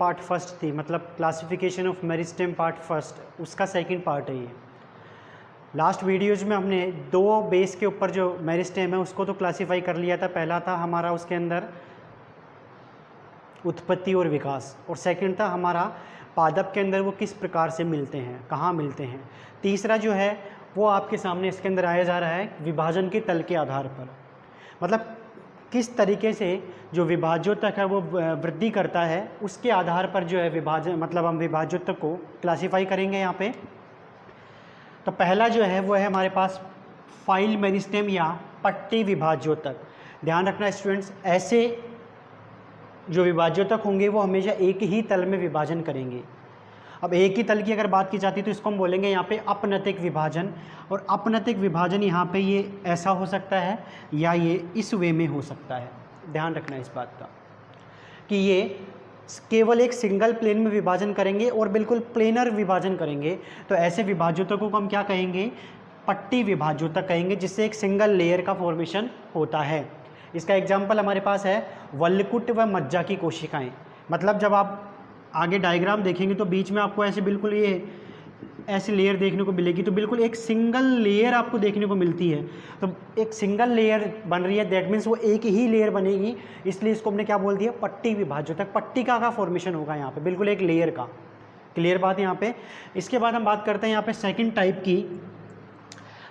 Part first थी, मतलब classification of meristem part first, उसका सेकंड पार्ट है ये। लास्ट वीडियोज में हमने 2 बेस के ऊपर जो मेरिस्टेम है उसको तो क्लासीफाई कर लिया था। पहला था हमारा उसके अंदर उत्पत्ति और विकास, और सेकंड था हमारा पादप के अंदर वो किस प्रकार से मिलते हैं, कहाँ मिलते हैं। तीसरा जो है वो आपके सामने इसके अंदर आया जा रहा है विभाजन के तल के आधार पर, मतलब किस तरीके से जो विभाज्योतक है वो वृद्धि करता है, उसके आधार पर जो है विभाजन, मतलब हम विभाज्योतक को क्लासीफाई करेंगे यहाँ पे। तो पहला जो है वो है हमारे पास फाइल मेरिस्टेम या पट्टी विभाज्योतक। ध्यान रखना स्टूडेंट्स, ऐसे जो विभाज्योतक होंगे वो हमेशा एक ही तल में विभाजन करेंगे। अब एक ही तल की अगर बात की जाती है तो इसको हम बोलेंगे यहाँ पे अपनतिक विभाजन, और अपनतिक विभाजन यहाँ पे ये ऐसा हो सकता है या ये इस वे में हो सकता है। ध्यान रखना इस बात का कि ये केवल एक सिंगल प्लेन में विभाजन करेंगे और बिल्कुल प्लेनर विभाजन करेंगे, तो ऐसे विभाज्योतकों को हम क्या कहेंगे, पट्टी विभाज्योतक कहेंगे, जिससे एक सिंगल लेयर का फॉर्मेशन होता है। इसका एग्जाम्पल हमारे पास है वल्लकुट व मज्जा की कोशिकाएं। मतलब जब आप आगे डायग्राम देखेंगे तो बीच में आपको ऐसे बिल्कुल ये ऐसी लेयर देखने को मिलेगी, तो बिल्कुल एक सिंगल लेयर आपको देखने को मिलती है। तो एक सिंगल लेयर बन रही है, दैट मीन्स वो एक ही लेयर बनेगी, इसलिए इसको हमने क्या बोल दिया, पट्टी विभाज्योतक। पट्टी का फॉर्मेशन होगा यहाँ पे, बिल्कुल एक लेयर का। क्लियर बात यहाँ पे। इसके बाद हम बात करते हैं यहाँ पे सेकेंड टाइप की।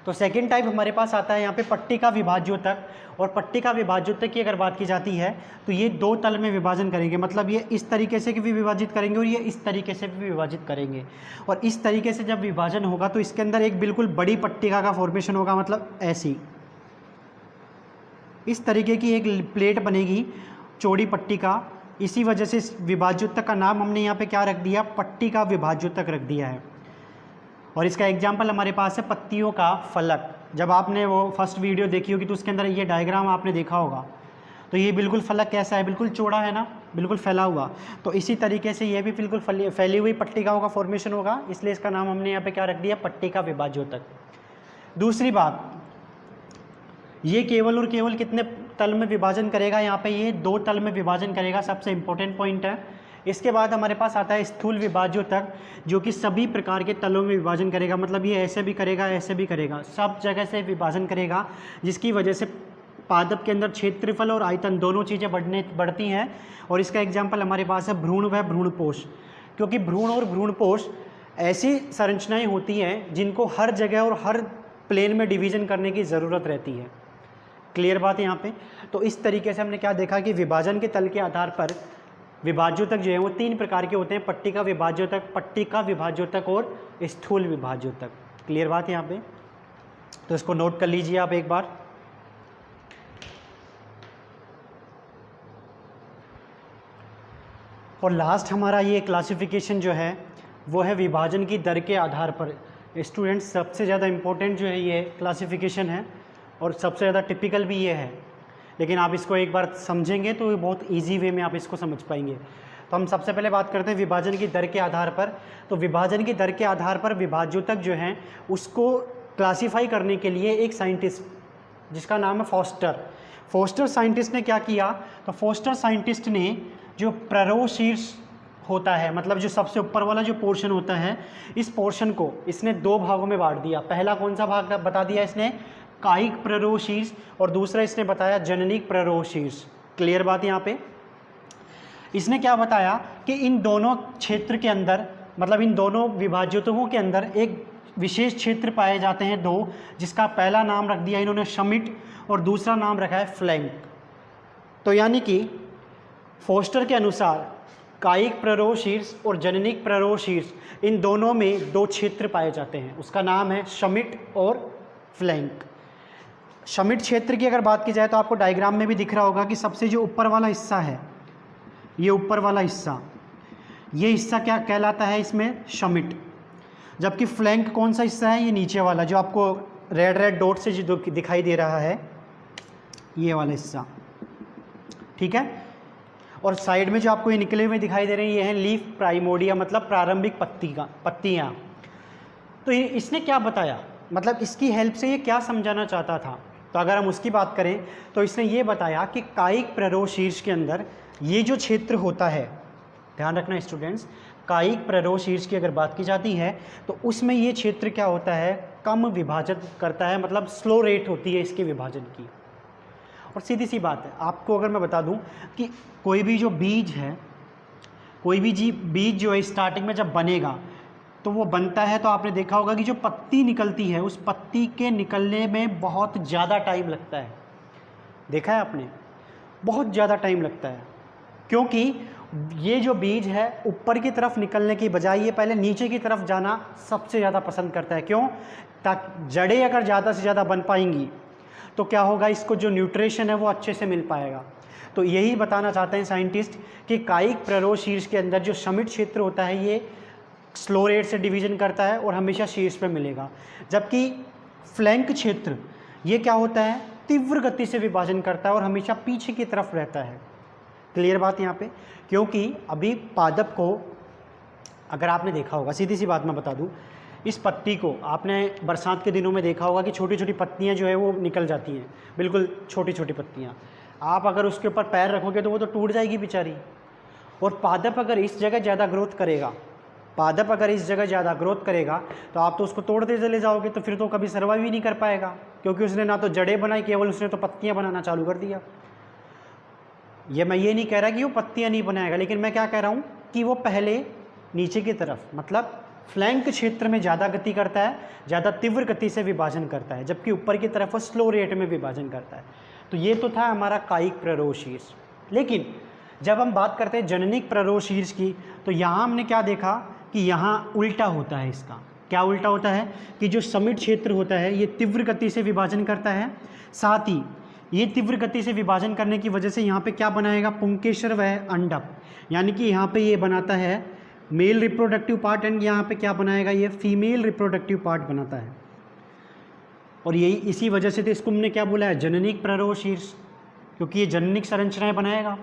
तो सेकेंड टाइप हमारे पास आता है यहाँ पे पट्टी का विभाज्योतक, और पट्टी का विभाज्योतक की अगर बात की जाती है तो ये 2 तल में विभाजन करेंगे, मतलब ये इस तरीके से भी विभाजित करेंगे और ये इस तरीके से भी विभाजित करेंगे। और इस तरीके से जब विभाजन होगा तो इसके अंदर एक बिल्कुल बड़ी पट्टिका का फॉर्मेशन होगा, मतलब ऐसी इस तरीके की एक प्लेट बनेगी चौड़ी पट्टिका। इसी वजह से इस विभाज्योतक का नाम हमने यहाँ पे क्या रख दिया, पट्टी का विभाज्योतक रख दिया है। और इसका एग्जाम्पल हमारे पास है पत्तियों का फलक। जब आपने वो फर्स्ट वीडियो देखी होगी तो उसके अंदर ये डायग्राम आपने देखा होगा, तो ये बिल्कुल फलक कैसा है, बिल्कुल चौड़ा है ना, बिल्कुल फैला हुआ। तो इसी तरीके से ये भी बिल्कुल फैली हुई पट्टिकाओं का फॉर्मेशन होगा, इसलिए इसका नाम हमने यहाँ पे क्या रख दिया, पट्टी का विभाज्योतक। दूसरी बात, ये केवल और केवल कितने तल में विभाजन करेगा, यहाँ पे ये 2 तल में विभाजन करेगा, सबसे इंपॉर्टेंट पॉइंट है। इसके बाद हमारे पास आता है स्थूल विभाज्योतक, जो कि सभी प्रकार के तलों में विभाजन करेगा, मतलब ये ऐसे भी करेगा, ऐसे भी करेगा, सब जगह से विभाजन करेगा, जिसकी वजह से पादप के अंदर क्षेत्रफल और आयतन दोनों चीज़ें बढ़ती हैं। और इसका एग्जाम्पल हमारे पास है भ्रूण व भ्रूणपोष, क्योंकि भ्रूण और भ्रूणपोष ऐसी संरचनाएँ होती हैं जिनको हर जगह और हर प्लेन में डिवीज़न करने की ज़रूरत रहती है। क्लियर बात है यहाँ पे। तो इस तरीके से हमने क्या देखा कि विभाजन के तल के आधार पर विभाज्योतक जो है वो 3 प्रकार के होते हैं, पट्टी का विभाज्योतक और स्थूल विभाज्योतक। क्लियर बात है यहाँ पे, तो इसको नोट कर लीजिए आप एक बार। और लास्ट हमारा ये क्लासिफिकेशन जो है वो है विभाजन की दर के आधार पर। स्टूडेंट्स, सबसे ज़्यादा इम्पोर्टेंट जो है ये क्लासिफिकेशन है और सबसे ज़्यादा टिपिकल भी ये है, लेकिन आप इसको एक बार समझेंगे तो ये बहुत इजी वे में आप इसको समझ पाएंगे। तो हम सबसे पहले बात करते हैं विभाजन की दर के आधार पर। तो विभाजन की दर के आधार पर विभाज्योतक जो हैं उसको क्लासीफाई करने के लिए एक साइंटिस्ट जिसका नाम है फोस्टर साइंटिस्ट ने क्या किया, तो फोस्टर साइंटिस्ट ने जो प्ररोशीर्ष होता है, मतलब जो सबसे ऊपर वाला जो पोर्शन होता है, इस पोर्शन को इसने 2 भागों में बांट दिया। पहला कौन सा भाग बता दिया इसने, कायिक प्ररोशीर्ष, और दूसरा इसने बताया जननिक प्ररोशीर्ष। क्लियर बात यहाँ पे। इसने क्या बताया कि इन दोनों क्षेत्र के अंदर, मतलब इन दोनों विभाज्योतकों के अंदर एक विशेष क्षेत्र पाए जाते हैं 2, जिसका पहला नाम रख दिया इन्होंने शमिट और दूसरा नाम रखा है फ्लैंक। तो यानी कि फोस्टर के अनुसार कायिक प्ररोशीर्ष और जननिक प्ररोशीर्ष, इन दोनों में 2 क्षेत्र पाए जाते हैं, उसका नाम है शमिट और फ्लैंक। शमिट क्षेत्र की अगर बात की जाए तो आपको डायग्राम में भी दिख रहा होगा कि सबसे जो ऊपर वाला हिस्सा है, ये ऊपर वाला हिस्सा, ये हिस्सा क्या कहलाता है इसमें, शमिट। जबकि फ्लैंक कौन सा हिस्सा है, ये नीचे वाला जो आपको रेड डॉट से जो दिखाई दे रहा है, ये वाला हिस्सा, ठीक है। और साइड में जो आपको ये निकले हुए दिखाई दे रहे हैं, ये हैं लीफ प्राइमोडिया, मतलब प्रारंभिक पत्तियाँ। तो इसने क्या बताया, मतलब इसकी हेल्प से ये क्या समझाना चाहता था, तो अगर हम उसकी बात करें तो इसने ये बताया कि कायिक प्ररोशीर्ष के अंदर ये जो क्षेत्र होता है, ध्यान रखना स्टूडेंट्स, कायिक प्ररोह शीर्ष की अगर बात की जाती है तो उसमें ये क्षेत्र क्या होता है, कम विभाजन करता है, मतलब स्लो रेट होती है इसके विभाजन की। और सीधी सी बात है, आपको अगर मैं बता दूं कि कोई भी जो बीज है, कोई भी बीज जो है स्टार्टिंग में जब बनेगा तो वो बनता है तो आपने देखा होगा कि जो पत्ती निकलती है उस पत्ती के निकलने में बहुत ज़्यादा टाइम लगता है। देखा है आपने, बहुत ज़्यादा टाइम लगता है, क्योंकि ये जो बीज है ऊपर की तरफ निकलने की बजाय ये पहले नीचे की तरफ जाना सबसे ज़्यादा पसंद करता है। क्यों? ताकि जड़ें अगर ज़्यादा से ज़्यादा बन पाएंगी तो क्या होगा, इसको जो न्यूट्रिशन है वो अच्छे से मिल पाएगा। तो यही बताना चाहते हैं साइंटिस्ट कि कायिक प्ररोह शीर्ष के अंदर जो समिट क्षेत्र होता है ये स्लो रेट से डिवीजन करता है और हमेशा शीर्ष पे मिलेगा, जबकि फ्लैंक क्षेत्र ये क्या होता है, तीव्र गति से विभाजन करता है और हमेशा पीछे की तरफ रहता है। क्लियर बात यहाँ पे? क्योंकि अभी पादप को अगर आपने देखा होगा, सीधी सी बात मैं बता दूँ, इस पत्ती को आपने बरसात के दिनों में देखा होगा कि छोटी छोटी पत्तियाँ जो है वो निकल जाती हैं, बिल्कुल छोटी छोटी पत्तियाँ। आप अगर उसके ऊपर पैर रखोगे तो वो तो टूट जाएगी बेचारी। और पादप अगर इस जगह ज़्यादा ग्रोथ करेगा, पादप अगर इस जगह ज़्यादा ग्रोथ करेगा तो आप तो उसको तोड़ते चले जाओगे, तो फिर तो कभी सर्वाइव ही नहीं कर पाएगा, क्योंकि उसने ना तो जड़ें बनाई, केवल उसने तो पत्तियाँ बनाना चालू कर दिया। मैं ये नहीं कह रहा कि वो पत्तियाँ नहीं बनाएगा, लेकिन मैं क्या कह रहा हूँ कि वो पहले नीचे की तरफ, मतलब फ्लैंक क्षेत्र में ज़्यादा गति करता है, ज़्यादा तीव्र गति से विभाजन करता है, जबकि ऊपर की तरफ वो स्लो रेट में विभाजन करता है। तो ये तो था हमारा कायिक प्ररोह शीर्ष। लेकिन जब हम बात करते हैं जननिक प्ररोह शीर्ष की, तो यहाँ हमने क्या देखा कि यहाँ उल्टा होता है। इसका क्या उल्टा होता है कि जो समिट क्षेत्र होता है ये तीव्र गति से विभाजन करता है, साथ ही ये तीव्र गति से विभाजन करने की वजह से यहाँ पे क्या बनाएगा, पुंकेसर व अंडक, यानी कि यहाँ पे ये बनाता है मेल रिप्रोडक्टिव पार्ट, एंड यहाँ पे क्या बनाएगा, ये फीमेल रिप्रोडक्टिव पार्ट बनाता है। और यही इसी वजह से तो इसको हमने क्या बोला है, जननिक प्ररोह शीर्ष, क्योंकि ये जननिक संरचनाएं बनाएगा।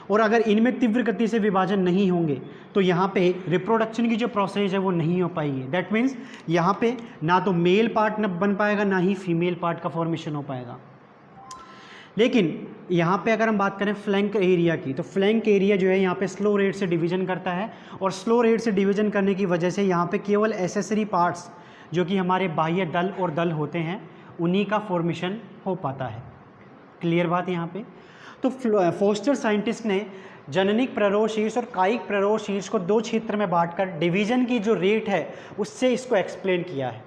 और अगर इनमें तीव्र गति से विभाजन नहीं होंगे तो यहाँ पे रिप्रोडक्शन की जो प्रोसेस है वो नहीं हो पाएगी। दैट मीन्स यहाँ पे ना तो मेल पार्ट न बन पाएगा, ना ही फीमेल पार्ट का फॉर्मेशन हो पाएगा। लेकिन यहाँ पे अगर हम बात करें फ्लैंक एरिया की, तो फ्लैंक एरिया जो है यहाँ पे स्लो रेट से डिवीजन करता है, और स्लो रेट से डिवीजन करने की वजह से यहाँ पे केवल एसेसरी पार्ट्स जो कि हमारे बाह्य दल और दल होते हैं उन्हीं का फॉर्मेशन हो पाता है। क्लियर बात यहाँ पे? तो फोस्टर साइंटिस्ट ने जननिक प्ररोह शीर्ष और कायिक प्ररोह शीर्ष को दो क्षेत्र में बांटकर डिवीजन की जो रेट है उससे इसको एक्सप्लेन किया है।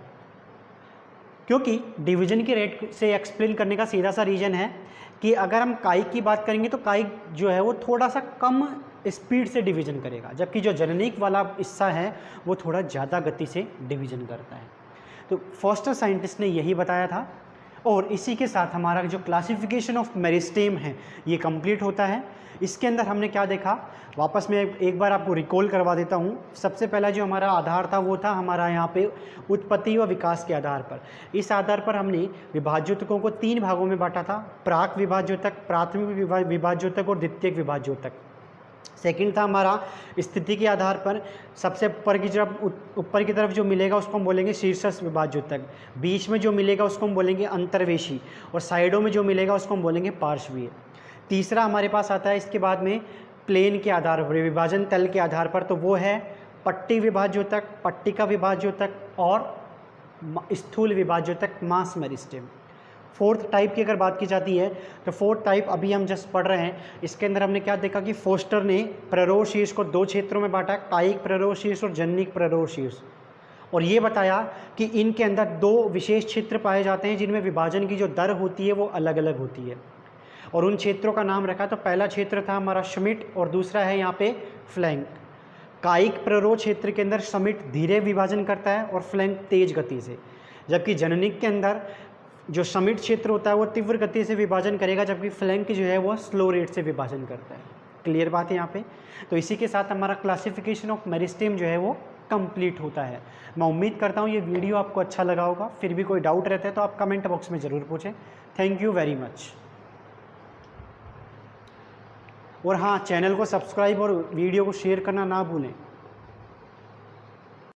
क्योंकि डिवीजन की रेट से एक्सप्लेन करने का सीधा सा रीज़न है कि अगर हम कायिक की बात करेंगे तो कायिक जो है वो थोड़ा सा कम स्पीड से डिवीजन करेगा, जबकि जो जननिक वाला हिस्सा है वो थोड़ा ज़्यादा गति से डिवीजन करता है। तो फोस्टर साइंटिस्ट ने यही बताया था। और इसी के साथ हमारा जो क्लासिफिकेशन ऑफ मेरिस्टेम है ये कंप्लीट होता है। इसके अंदर हमने क्या देखा, वापस मैं एक बार आपको रिकॉल करवा देता हूँ। सबसे पहला जो हमारा आधार था वो था हमारा यहाँ पे उत्पत्ति व विकास के आधार पर। इस आधार पर हमने विभाज्योतकों को 3 भागों में बांटा था, प्राक विभाज्योतक, प्राथमिक विभाज्योतक और द्वितीयक विभाज्योतक। सेकंड था हमारा स्थिति के आधार पर, सबसे ऊपर की तरफ जो मिलेगा उसको हम बोलेंगे शीर्षस्थ विभाज्योतक, बीच में जो मिलेगा उसको हम बोलेंगे अंतर्वेशी, और साइडों में जो मिलेगा उसको हम बोलेंगे पार्श्वीय। तीसरा हमारे पास आता है इसके बाद में प्लेन के आधार पर, विभाजन तल के आधार पर, तो वो है पट्टी विभाज्योतक, पट्टिका विभाज्योतक और स्थूल विभाज्योतक, मास मेरिस्टेम। फोर्थ टाइप की अगर बात की जाती है तो फोर्थ टाइप अभी हम जस्ट पढ़ रहे हैं। इसके अंदर हमने क्या देखा कि फोस्टर ने प्ररोह शीर्ष को 2 क्षेत्रों में बांटा, कायिक प्ररोह शीर्ष और जननिक प्ररोह शीर्ष, और ये बताया कि इनके अंदर 2 विशेष क्षेत्र पाए जाते हैं जिनमें विभाजन की जो दर होती है वो अलग अलग होती है, और उन क्षेत्रों का नाम रखा। तो पहला क्षेत्र था हमारा समिट और दूसरा है यहाँ पे फ्लैंक। कायिक प्ररोह क्षेत्र के अंदर समिट धीरे विभाजन करता है और फ्लैंक तेज गति से, जबकि जननिक के अंदर जो समिट क्षेत्र होता है वो तीव्र गति से विभाजन करेगा, जबकि फ्लैंक जो है वो स्लो रेट से विभाजन करता है। क्लियर बात है यहाँ पे? तो इसी के साथ हमारा क्लासिफिकेशन ऑफ मेरिस्टेम जो है वो कंप्लीट होता है। मैं उम्मीद करता हूँ ये वीडियो आपको अच्छा लगा होगा। फिर भी कोई डाउट रहता है तो आप कमेंट बॉक्स में ज़रूर पूछें। Thank you very much. और हाँ, चैनल को सब्सक्राइब और वीडियो को शेयर करना ना भूलें।